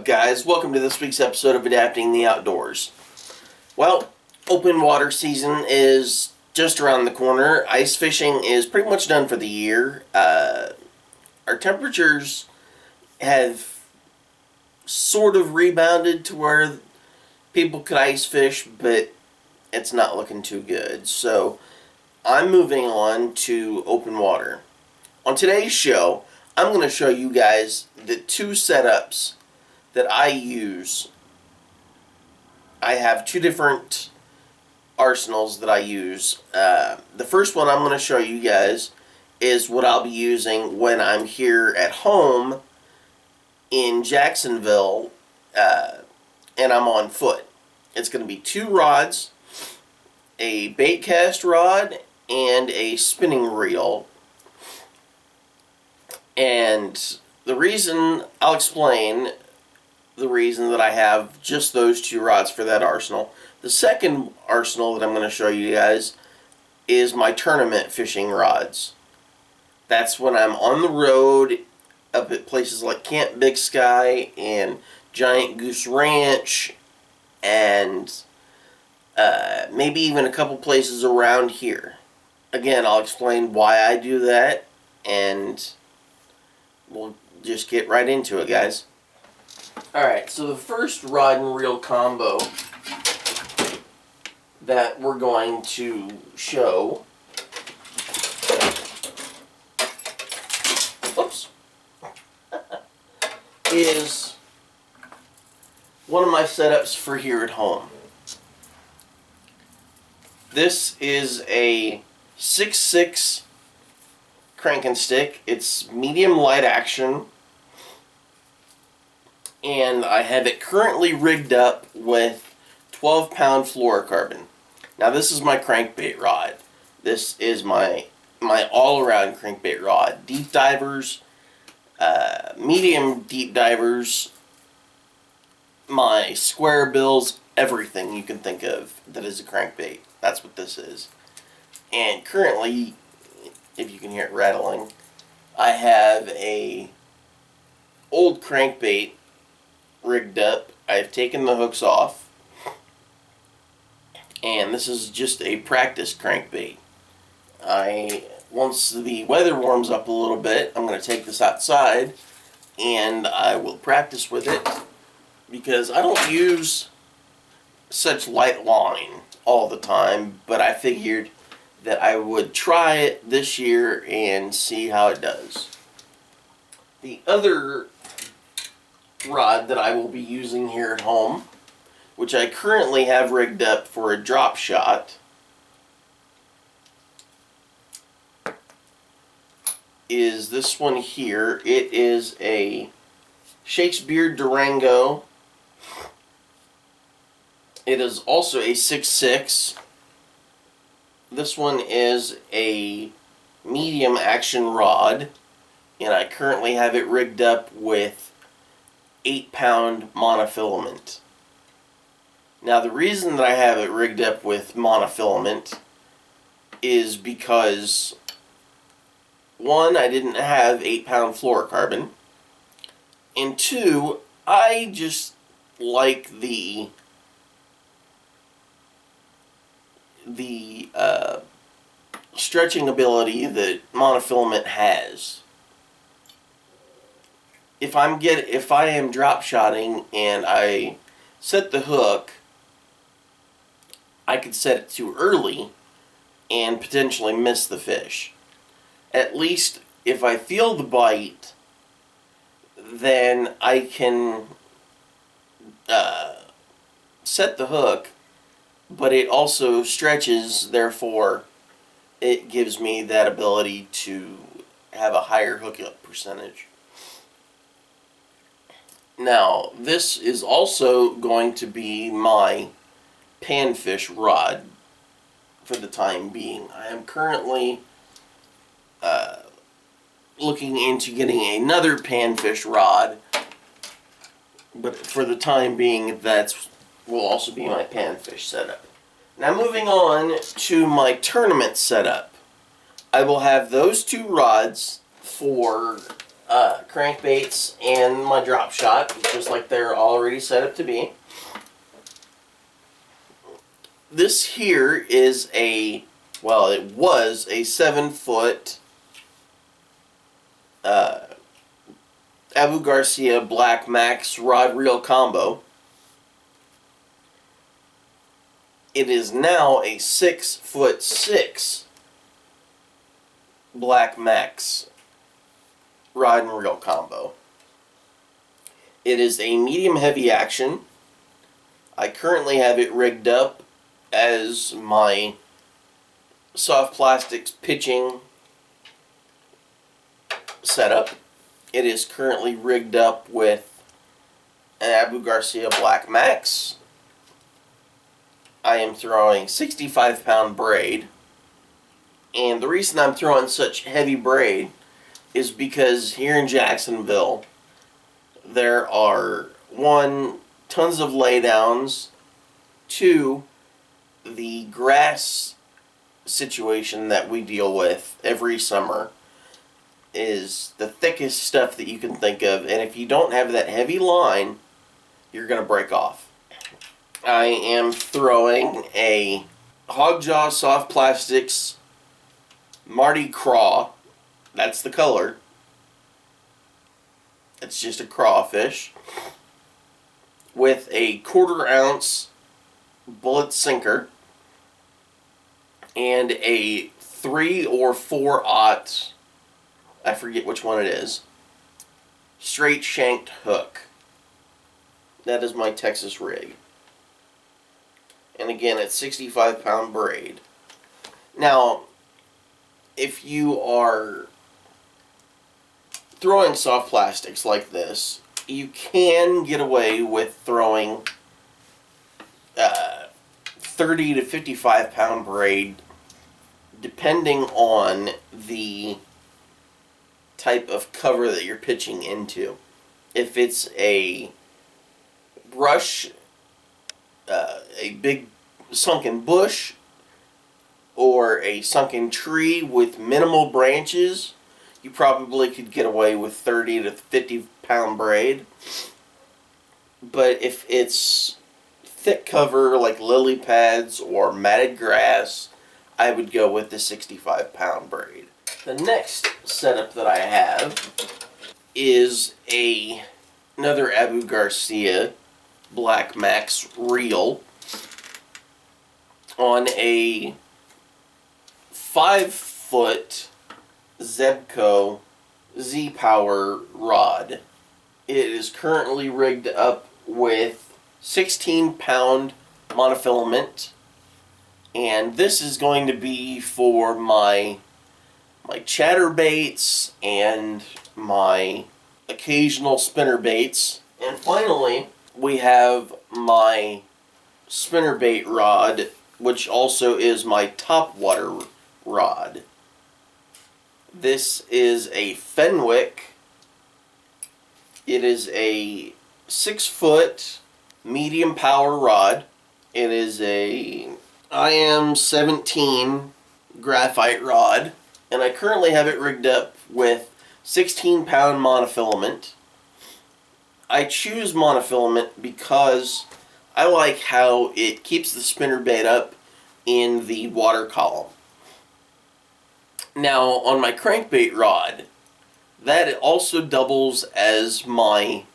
up, guys? Welcome to this week's episode of Adapting the Outdoors. Well, open water season is just around the corner. Ice fishing is pretty much done for the year. Our temperatures have sort of rebounded to where people could ice fish, but it's not looking too good. So I'm moving on to open water. On today's show, I'm going to show you guys the two setups that I use. I have two different arsenals that I use. The first one I'm going to show you guys is what I'll be using when I'm here at home in Jacksonville and I'm on foot. It's going to be two rods, a bait cast rod, and a spinning reel. And I'll explain the reason that I have just those two rods for that arsenal. The second arsenal that I'm going to show you guys is my tournament fishing rods. That's when I'm on the road up at places like Camp Big Sky and Giant Goose Ranch and maybe even a couple places around here. Again, I'll explain why I do that, and we'll just get right into it, guys. Alright, so the first rod and reel combo that we're going to show is one of my setups for here at home. This is a 6.6 crank and stick. It's medium light action, and I have it currently rigged up with 12-pound fluorocarbon. Now this is my crankbait rod. This is my all-around crankbait rod. Deep divers, medium deep divers, my square bills, everything you can think of that is a crankbait. That's what this is. And currently, if you can hear it rattling, I have a old crankbait rigged up. I've taken the hooks off, and this is just a practice crankbait. Once the weather warms up a little bit, I'm going to take this outside and I will practice with it, because I don't use such light line all the time, but I figured that I would try it this year and see how it does. The other rod that I will be using here at home, which I currently have rigged up for a drop shot, is this one here. It is a Shakespeare Durango. It is also a 6.6. This one is a medium action rod, and I currently have it rigged up with 8-pound monofilament. Now the reason that I have it rigged up with monofilament is because, one, I didn't have 8-pound fluorocarbon, and two, I just like the stretching ability that monofilament has. If I am drop shotting and I set the hook, I could set it too early and potentially miss the fish. At least if I feel the bite, then I can set the hook, but it also stretches, therefore it gives me that ability to have a higher hookup percentage. Now, this is also going to be my panfish rod for the time being. I am currently looking into getting another panfish rod, but for the time being, that will also be my panfish setup. Now moving on to my tournament setup. I will have those two rods for crankbaits and my drop shot, just like they're already set up to be. This here is it was a 7-foot Abu Garcia Black Max rod reel combo. It is now a 6'6" Black Max rod and reel combo. It is a medium heavy action. I currently have it rigged up as my soft plastics pitching setup. It is currently rigged up with an Abu Garcia Black Max. I am throwing 65-pound braid. And the reason I'm throwing such heavy braid is because here in Jacksonville, there are, 1, tons of laydowns, 2, the grass situation that we deal with every summer is the thickest stuff that you can think of, and if you don't have that heavy line, you're going to break off. I am throwing a Hogjaw Soft Plastics Mardi Craw. That's the color. It's just a crawfish with a 1/4 ounce bullet sinker and a 3 or 4/0, I forget which one it is, straight shanked hook. That is my Texas rig. And again, it's 65-pound braid. Now, if you are throwing soft plastics like this, you can get away with throwing 30 to 55-pound braid depending on the type of cover that you're pitching into. If it's a brush, a big sunken bush, or a sunken tree with minimal branches, you probably could get away with 30 to 50-pound braid. But if it's thick cover like lily pads or matted grass, I would go with the 65-pound braid. The next setup that I have is another Abu Garcia Black Max reel on a 5-foot Zebco Z-Power rod. It is currently rigged up with 16-pound monofilament, and this is going to be for my chatterbaits and my occasional spinnerbaits. And finally, we have my spinnerbait rod, which also is my top water rod. This is a Fenwick. It is a 6-foot medium power rod. It is a IM17 graphite rod, and I currently have it rigged up with 16-pound monofilament. I choose monofilament because I like how it keeps the spinnerbait up in the water column. Now, on my crankbait rod, that also doubles as my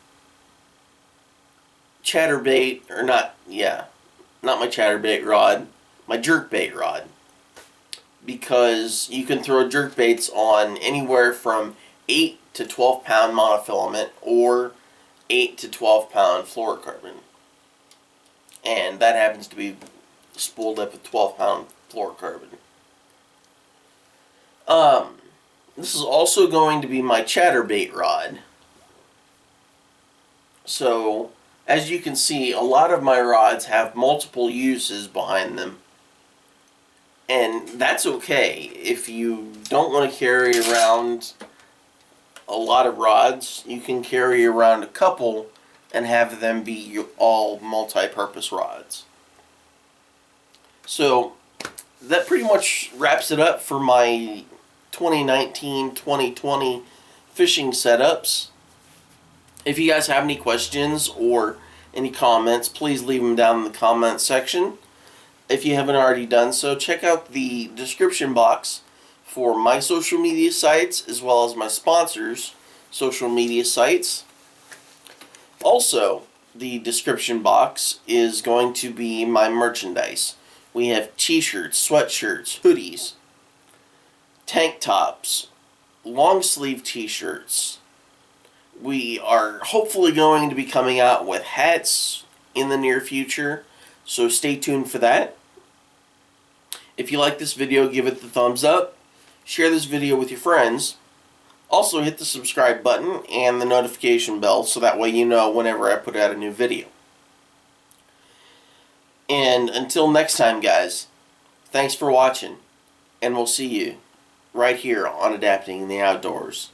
chatterbait, or not my chatterbait rod, my jerkbait rod. Because you can throw jerkbaits on anywhere from 8 to 12-pound monofilament or 8 to 12-pound fluorocarbon. And that happens to be spooled up with 12-pound fluorocarbon. This is also going to be my chatterbait rod. So, as you can see, a lot of my rods have multiple uses behind them. And that's okay. If you don't want to carry around a lot of rods, you can carry around a couple and have them be all multi-purpose rods. So that pretty much wraps it up for my 2019-2020 fishing setups. If you guys have any questions or any comments, please leave them down in the comment section. If you haven't already done so, check out the description box for my social media sites as well as my sponsors' social media sites. Also, the description box is going to be my merchandise. We have t-shirts, sweatshirts, hoodies, tank tops, long sleeve t-shirts. We are hopefully going to be coming out with hats in the near future, so stay tuned for that. If you like this video, give it the thumbs up. Share this video with your friends. Also hit the subscribe button and the notification bell so that way you know whenever I put out a new video. And until next time, guys, thanks for watching, and we'll see you right here on Adapting in the Outdoors.